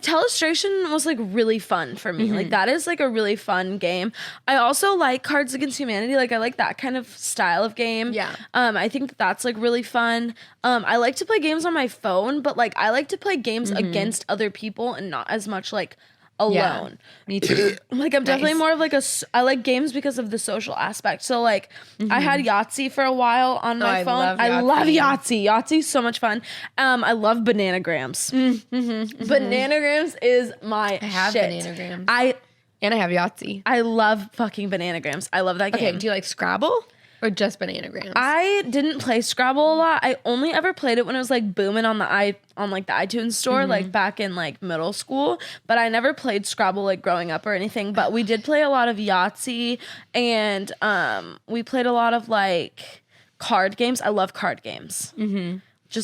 Telestration was like really fun for me. Mm-hmm. Like that is like a really fun game. I also like Cards Against Humanity. Like I like that kind of style of game. Yeah. I think that's like really fun. I like to play games on my phone, but like I like to play games against other people and not as much like alone. Yeah, me too. Like I'm definitely more of like I like games because of the social aspect. So like I had Yahtzee for a while on my phone. I love Yahtzee. Yahtzee so much fun. I love Bananagrams. Bananagrams is my I have shit. Bananagrams. And I have Yahtzee. I love fucking Bananagrams. I love that game. Okay, do you like Scrabble? Or just Bananagrams? I didn't play Scrabble a lot. I only ever played it when it was like booming on the iTunes store, like back in like middle school. But I never played Scrabble like growing up or anything. But we did play a lot of Yahtzee, and we played a lot of like card games. I love card games.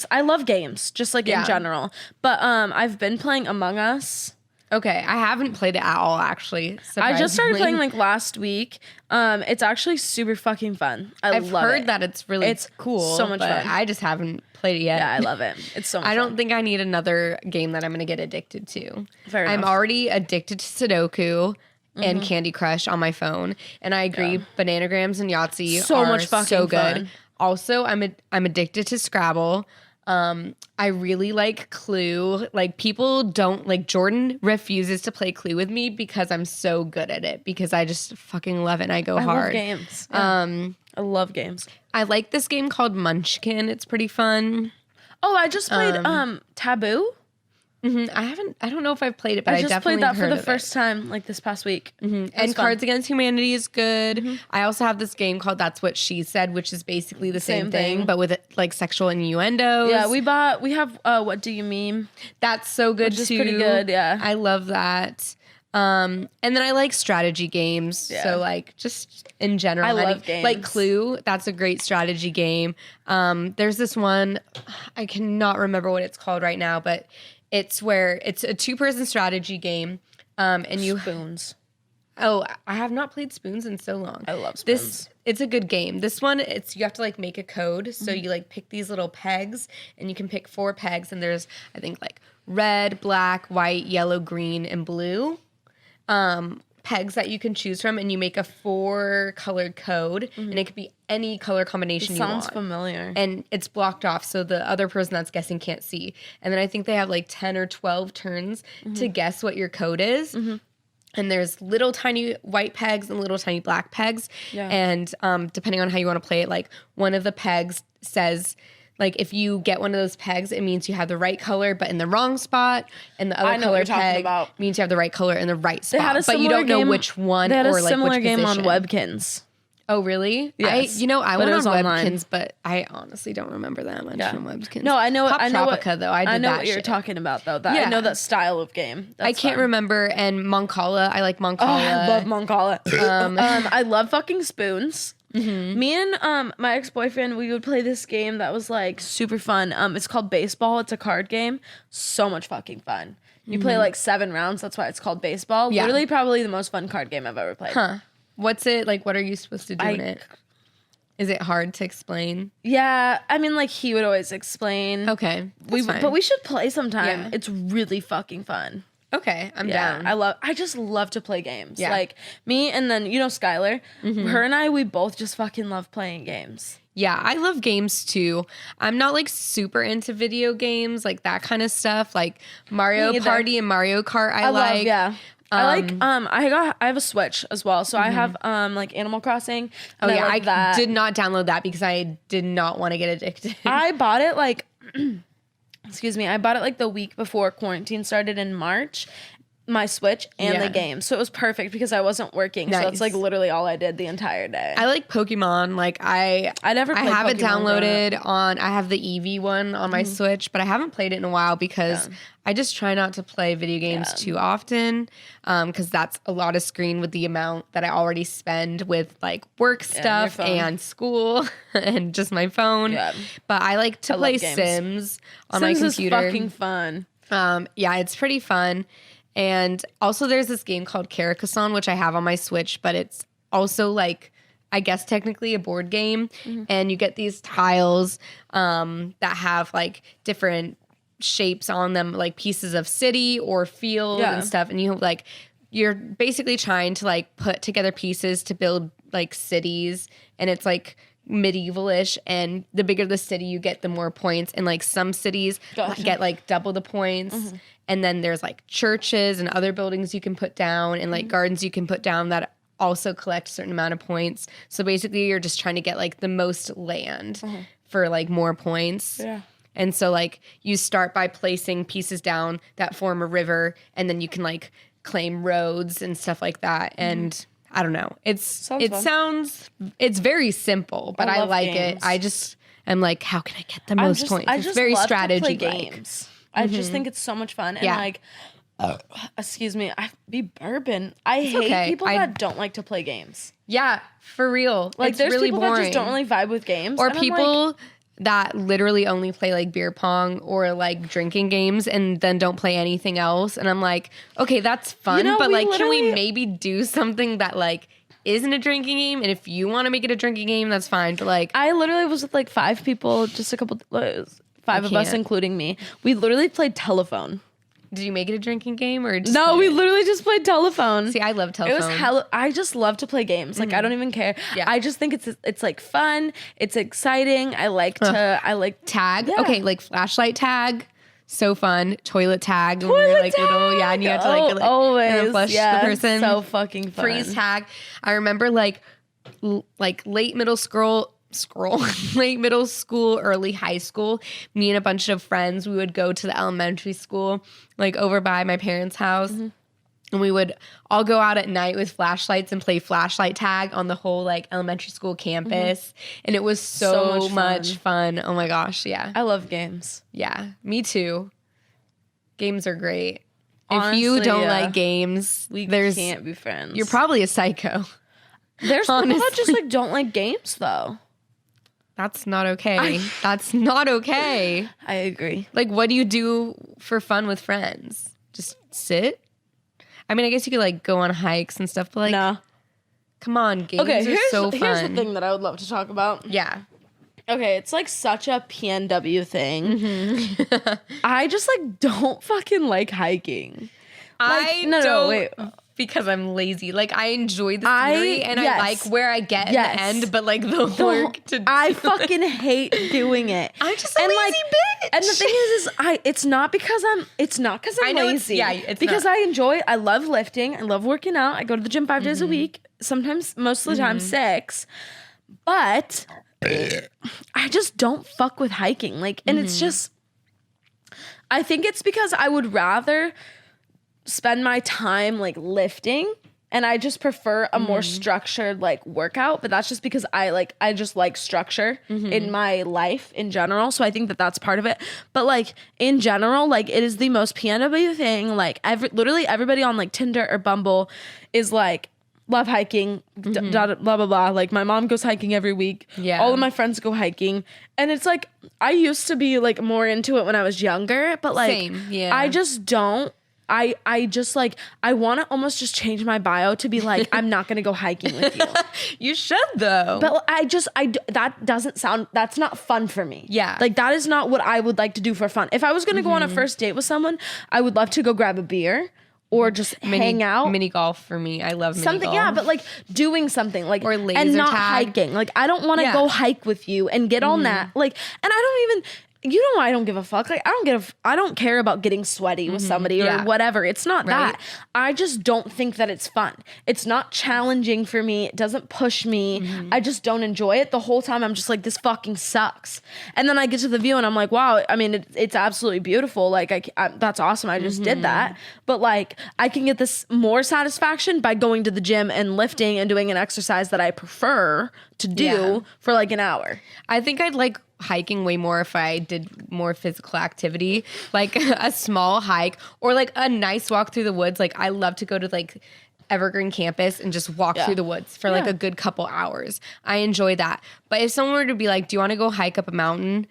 I love games, just like in general. But I've been playing Among Us. Okay, I haven't played it at all, actually. I just started playing like last week. It's actually super fucking fun. I've heard that it's cool. So much fun. I just haven't played it yet. Yeah, I love it. It's so much fun. I don't think I need another game that I'm going to get addicted to. Fair enough. I'm already addicted to Sudoku and Candy Crush on my phone. And I agree, Bananagrams and Yahtzee so are much fucking so good. Fun. Also, I'm addicted to Scrabble. I really like Clue. Like people don't like Jordan refuses to play Clue with me because I'm so good at it because I just fucking love it and I go hard. I love games. Yeah. I love games. I like this game called Munchkin. It's pretty fun. Oh, I just played Taboo. I don't know if I've played it, but I just definitely played that heard for the first time like this past week. And Cards Against Humanity is good. I also have this game called That's What She Said, which is basically the same thing, but with like sexual innuendos. Yeah, we have What Do You Meme? That's so good too. Pretty good, yeah. I love that. And then I like strategy games. Yeah. So like just in general. I love games. Like Clue, that's a great strategy game. There's this one, I cannot remember what it's called right now, but it's where it's a 2-person strategy game. And you Spoons. Oh, I have not played Spoons in so long. I love Spoons. It's a good game. This one, you have to like make a code. So you like pick these little pegs and you can pick 4 pegs and there's, I think like red, black, white, yellow, green, and blue. Pegs that you can choose from, and you make a 4-colored code, and it could be any color combination you want. Sounds familiar. And it's blocked off, so the other person that's guessing can't see. And then I think they have like 10 or 12 turns to guess what your code is. And there's little tiny white pegs and little tiny black pegs. Yeah. And depending on how you want to play it, like one of the pegs says, like if you get one of those pegs, it means you have the right color but in the wrong spot. And the other color peg means you have the right color in the right spot. But you don't know which one they had or a like similar which game position. on Webkins. Oh, really? Yes. I went on Webkins, but I honestly don't remember that much from Webkins. No, I know. Pop I know Tropica, though. I know what you're talking about, though. I know that style of game. I can't remember. And Moncala. I like Moncala. Oh, I love Moncala. I love fucking spoons. Mm-hmm. Me and my ex-boyfriend, we would play this game that was like super fun. It's called Baseball. It's a card game. So much fucking fun. You play like 7 rounds. That's why it's called Baseball. Yeah. Literally probably the most fun card game I've ever played. Huh. What's it like? What are you supposed to do in it? Is it hard to explain? Yeah, I mean, like he would always explain. Okay, but we should play sometime. Yeah. It's really fucking fun. Okay, I'm down. I just love to play games. Yeah. Like me and then Skylar, her and I, we both just fucking love playing games. Yeah, I love games too. I'm not like super into video games, like that kind of stuff, like Mario Party and Mario Kart. I like. Love, yeah. I have a Switch as well, so I have like Animal Crossing. Oh yeah, I did not download that because I did not want to get addicted. I bought it like, excuse me, I bought it like the week before quarantine started in March. My Switch and the game, so it was perfect because I wasn't working. Nice. So that's like literally all I did the entire day. I like Pokemon. Like I have it downloaded on. I have the Eevee one on my Switch, but I haven't played it in a while because I just try not to play video games too often because that's a lot of screen with the amount that I already spend with like work stuff and school and just my phone. Yeah. But I like to play Sims on my computer. Sims is fucking fun. Yeah, it's pretty fun. And also there's this game called Carcassonne, which I have on my Switch, but it's also like, I guess technically a board game. Mm-hmm. And you get these tiles that have like different shapes on them, like pieces of city or field and stuff. And you're basically trying to like put together pieces to build like cities. And it's like medieval-ish, and the bigger the city you get, the more points. And like some cities get like double the points. Mm-hmm. And then there's like churches and other buildings you can put down and like gardens you can put down that also collect a certain amount of points. So basically you're just trying to get like the most land for like more points. Yeah. And so like you start by placing pieces down that form a river, and then you can like claim roads and stuff like that. And I don't know. It's very simple, but I like games. It. I just am like, how can I get the most points? It's very strategy games. I just think it's so much fun. And like, excuse me, I be bourbon. I hate people that don't like to play games. Yeah, for real. Like it's there's really people boring. That just don't really vibe with games. Or people that literally only play like beer pong or like drinking games and then don't play anything else. And I'm like, okay, that's fun. But like, can we maybe do something that like isn't a drinking game? And if you want to make it a drinking game, that's fine. But like, I literally was with like 5 people, just a couple... 5 of us, including me. We literally played telephone. Did you make it a drinking game or just no? We literally just played telephone. See, I love telephone. It was I just love to play games. Like I don't even care. Yeah. I just think it's like fun. It's exciting. I like tag. Yeah. Okay, like flashlight tag. So fun. Toilet tag. Toilet tag. Little, and you have to like always flush the person. So fucking fun. Freeze tag. I remember like late middle school, early high school, me and a bunch of friends, we would go to the elementary school, like over by my parents' house. Mm-hmm. And we would all go out at night with flashlights and play flashlight tag on the whole like elementary school campus. Mm-hmm. And it was so much fun. Oh my gosh. Yeah. I love games. Yeah, me too. Games are great. Honestly, if you don't like games, we can't be friends. You're probably a psycho. There's people that just like don't like games though. That's not okay. That's not okay. I agree. Like, what do you do for fun with friends? Just sit? I mean, I guess you could like go on hikes and stuff, but like, no. Come on, games are so fun. Here's the thing that I would love to talk about. Yeah. Okay, it's like such a PNW thing. Mm-hmm. I just like don't fucking like hiking. I don't because I'm lazy. Like, I enjoy the theory and I like where I get in the end, but like the work to do. I fucking hate doing it. I'm just a lazy bitch. And the thing is it's not because I'm lazy. It's because I love lifting. I love working out. I go to the gym 5 days a week. Sometimes, most of the time, 6. But I just don't fuck with hiking. Like, and it's just, I think it's because I would rather spend my time like lifting, and I just prefer a more structured like workout. But that's just because I just like structure in my life in general. So I think that that's part of it. But like in general, like it is the most PNW thing. Like literally everybody on like Tinder or Bumble is like, love hiking, blah, blah, blah. Like my mom goes hiking every week. Yeah. All of my friends go hiking. And it's like, I used to be like more into it when I was younger, but like, same. Yeah. I just don't. I just like, I want to almost just change my bio to be like, I'm not going to go hiking with you. You should though. But that doesn't sound, that's not fun for me. Yeah. Like that is not what I would like to do for fun. If I was going to go on a first date with someone, I would love to go grab a beer. Or just hang out. Mini golf for me. I love something, golf. Yeah, but like doing something like or laser and not tag. Hiking. Like I don't want to go hike with you and get on that. Like, and I don't even. You know, I don't give a fuck. Like, I don't care about getting sweaty with somebody or whatever. It's not that. I just don't think that it's fun. It's not challenging for me. It doesn't push me. I just don't enjoy it. The whole time I'm just like, this fucking sucks. And then I get to the view and I'm like, wow, I mean, it's absolutely beautiful. Like, that's awesome. I just did that. But like, I can get this more satisfaction by going to the gym and lifting and doing an exercise that I prefer to do for like an hour. I think I'd like hiking way more if I did more physical activity, like a small hike or like a nice walk through the woods. Like I love to go to like Evergreen campus and just walk through the woods for like a good couple hours. I enjoy that. But if someone were to be like, do you want to go hike up a mountain?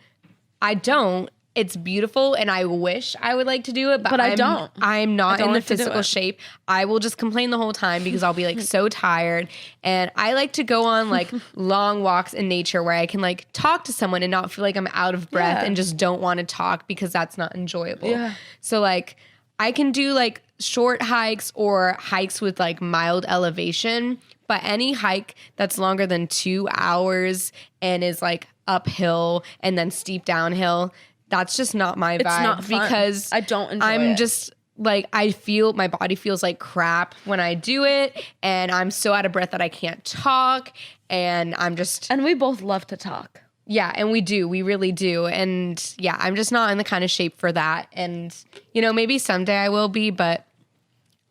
I don't. It's beautiful and I wish I would like to do it, but I don't. I'm not in the physical shape. I will just complain the whole time because I'll be like so tired. And I like to go on like long walks in nature where I can like talk to someone and not feel like I'm out of breath and just don't want to talk because that's not enjoyable. Yeah. So like I can do like short hikes or hikes with like mild elevation, but any hike that's longer than 2 hours and is like uphill and then steep downhill, that's just not my vibe. It's not fun. Because I don't enjoy I'm it. just like, I feel my body feels like crap when I do it, and I'm so out of breath that I can't talk, and I'm just... And we both love to talk. Yeah, and we do. We really do. And yeah, I'm just not in the kind of shape for that. And, you know, maybe someday I will be, but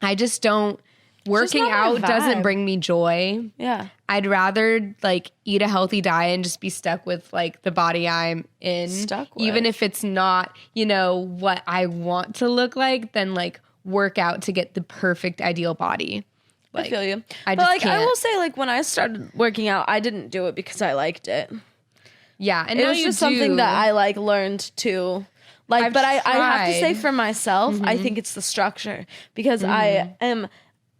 I just don't... Working out doesn't bring me joy. Yeah. I'd rather like eat a healthy diet and just be stuck with like the body I'm in. Even if it's not, you know, what I want to look like, then like work out to get the perfect ideal body. Like, I feel you. I will say like when I started working out, I didn't do it because I liked it. Yeah. And it was just something that I like learned to like, but I have to say for myself, I think it's the structure because I am...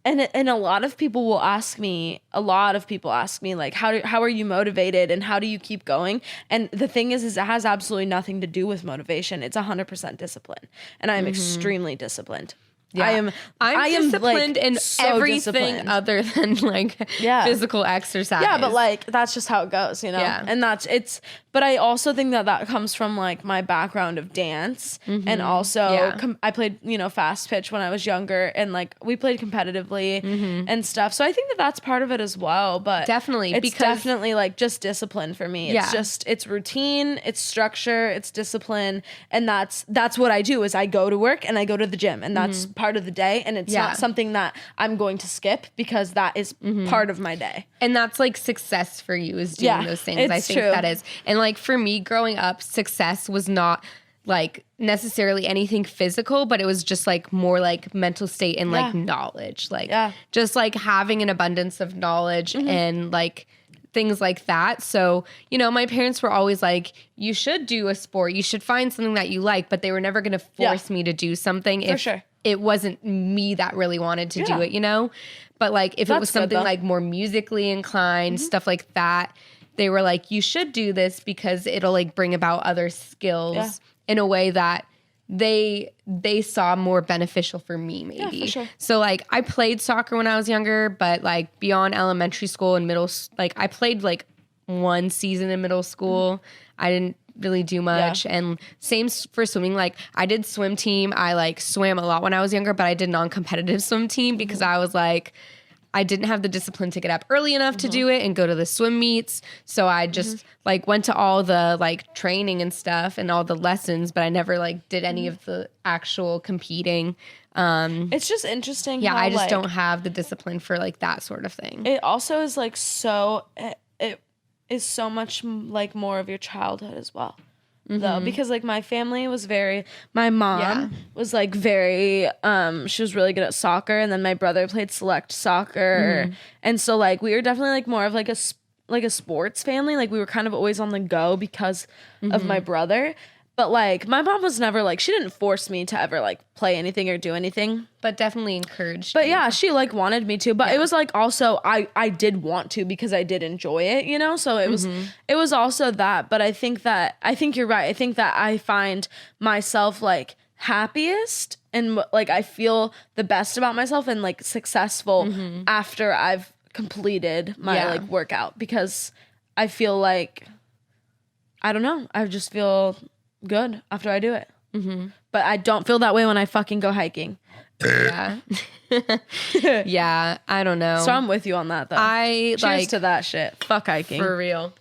And a lot of people will ask me, like, how are you motivated and how do you keep going? And the thing is it has absolutely nothing to do with motivation. It's 100% discipline. And I'm extremely disciplined. Yeah. I'm disciplined like, in so everything disciplined. Other than like physical exercise. Yeah, but like that's just how it goes, you know? Yeah. And but I also think that comes from like my background of dance and also I played, you know, fast pitch when I was younger and like we played competitively and stuff. So I think that's part of it as well, but definitely it's definitely like just discipline for me. It's routine, it's structure, it's discipline. And that's what I do is I go to work and I go to the gym and that's part of the day. And it's not something that I'm going to skip because that is part of my day. And that's like success for you is doing those things. I think that is. And like for me growing up, success was not like necessarily anything physical, but it was just like more like mental state and like knowledge, like just like having an abundance of knowledge and like things like that. So, you know, my parents were always like, you should do a sport, you should find something that you like, but they were never going to force me to do something if it wasn't me that really wanted to do it, you know? But like if it was something like more musically inclined, stuff like that, they were like, you should do this because it'll like bring about other skills in a way that they saw more beneficial for me, maybe. Yeah, for sure. So like I played soccer when I was younger, but like beyond elementary school and like I played like one season in middle school. I didn't really do much. Yeah. And same for swimming. Like I did swim team. I like swam a lot when I was younger, but I did non-competitive swim team because I was like, I didn't have the discipline to get up early enough to do it and go to the swim meets. So I just like went to all the like training and stuff and all the lessons, but I never like did any of the actual competing. It's just interesting. Yeah, how, I just don't have the discipline for like that sort of thing. It also is like it is so much like more of your childhood as well. Though, because like my mom was like very she was really good at soccer, and then my brother played select soccer, and so like we were definitely like more of like a sports family. Like we were kind of always on the go because of my brother. But like my mom was never like, she didn't force me to ever like play anything or do anything, but definitely encouraged. But yeah, she like wanted me to, but it was like also I did want to because I did enjoy it, you know? So it was also that, but I think you're right. I think that I find myself like happiest and like I feel the best about myself and like successful after I've completed my like workout, because I feel like, I don't know, I just feel good after I do it. But I don't feel that way when I fucking go hiking. Yeah. Yeah, I don't know. So I'm with you on that though. Cheers to that shit. Fuck hiking. For real.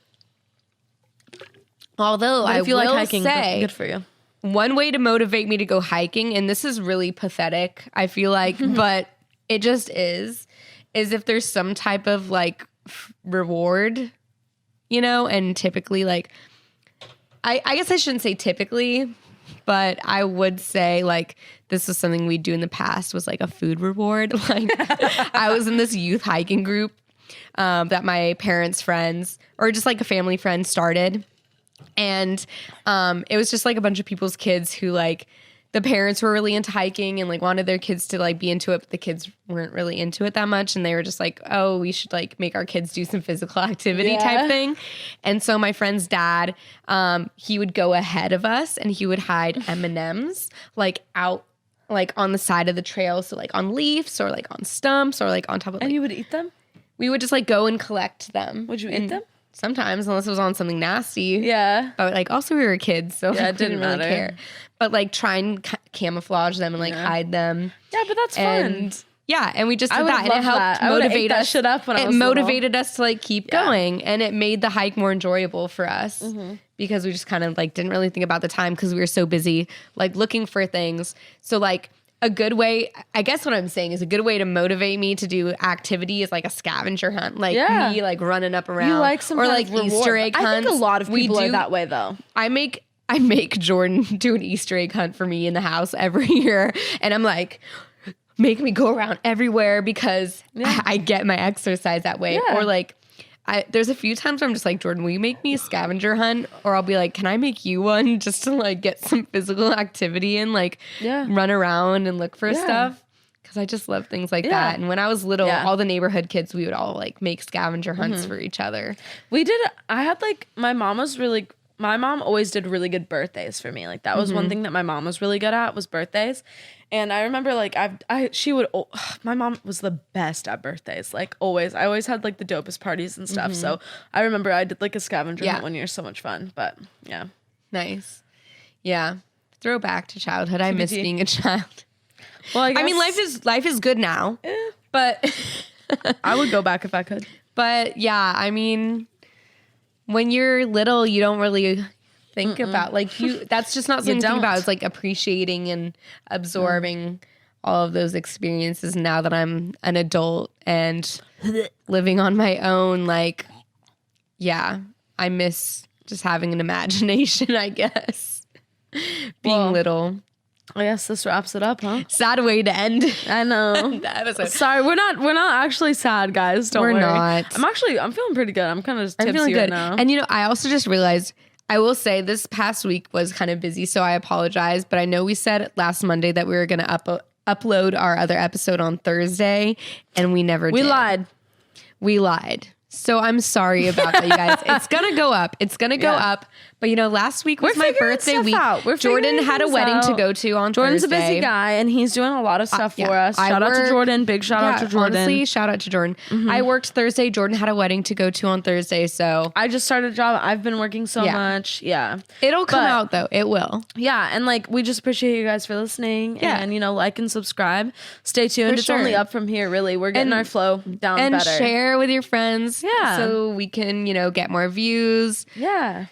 Although I feel like hiking, say, good for you. One way to motivate me to go hiking, and this is really pathetic, I feel like, but it just is if there's some type of like reward, you know, and typically like, I guess I shouldn't say typically, but I would say like this was something we'd do in the past, was like a food reward. Like I was in this youth hiking group that my parents' friends or just like a family friend started. And it was just like a bunch of people's kids who like the parents were really into hiking and like wanted their kids to like be into it, but the kids weren't really into it that much. And they were just like, oh, we should like make our kids do some physical activity type thing. And so my friend's dad, he would go ahead of us and he would hide M&Ms like out like on the side of the trail. So like on leaves or like on stumps or like on top of. And you would eat them? We would just like go and collect them. Would you eat them? Sometimes, unless it was on something nasty. Yeah. But like also we were kids, so it didn't really care. But like try and camouflage them and like hide them. Yeah, but that's fun. Yeah, and we just did that, and it helped motivate us. Shit up when I was motivated us to like keep going, and it made the hike more enjoyable for us because we just kind of like didn't really think about the time because we were so busy like looking for things. So like a good way, I guess what I'm saying is a good way to motivate me to do activity is like a scavenger hunt, like me like running up around, you like some or kind like of reward. Easter egg hunts. I think a lot of people are that way though. I make Jordan do an Easter egg hunt for me in the house every year, and I'm like, make me go around everywhere because I get my exercise that way. Or like, there's a few times where I'm just like, Jordan, will you make me a scavenger hunt? Or I'll be like, can I make you one just to like get some physical activity and like run around and look for stuff? Because I just love things like that. And when I was little, all the neighborhood kids, we would all like make scavenger hunts for each other. We did. I had like, my mom always did really good birthdays for me. Like that was one thing that my mom was really good at, was birthdays. And I remember like my mom was the best at birthdays. Like always, I always had like the dopest parties and stuff. So I remember I did like a scavenger hunt one year. So much fun, but yeah. Nice. Yeah. Throwback to childhood. I miss being a child. Well, I mean, life is good now, but I would go back if I could. But yeah, I mean, when you're little, you don't really think about like that's just not something to think about. It's like appreciating and absorbing all of those experiences now that I'm an adult and living on my own. Like, yeah, I miss just having an imagination, I guess. Being little. I guess this wraps it up, huh? Sad way to end. I know. The episode. Sorry, we're not actually sad, guys. Don't worry. We're not. I'm feeling pretty good. I'm kind of tipsy feeling good right now. And you know, I also just realized, I will say this past week was kind of busy, so I apologize. But I know we said last Monday that we were going to upload our other episode on Thursday, and we never did. We lied. So I'm sorry about that, you guys. It's going to go up. It's going to go up. But, last week was my birthday week. Jordan had a wedding to go to on Jordan's Thursday. a busy guy, and he's doing a lot of stuff for us. Shout out to Jordan. Big shout out to Jordan. Honestly, shout out to Jordan. Mm-hmm. I worked Thursday. Jordan had a wedding to go to on Thursday, so. I just started a job. I've been working so much. Yeah. It'll come out, though. It will. Yeah, and, we just appreciate you guys for listening. Yeah. And, like and subscribe. Stay tuned. It's only up from here, really. We're getting our flow down better. And share with your friends. Yeah. So we can, get more views. Yeah.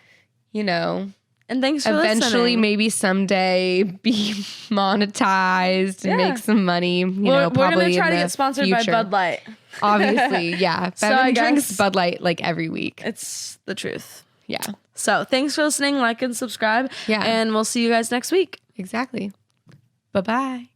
And thanks for eventually, listening. Maybe someday be monetized and make some money. We're going to try to get sponsored by Bud Light. Obviously, yeah. Bevan drinks Bud Light every week. It's the truth. Yeah. So thanks for listening. Like and subscribe. Yeah. And we'll see you guys next week. Exactly. Bye-bye.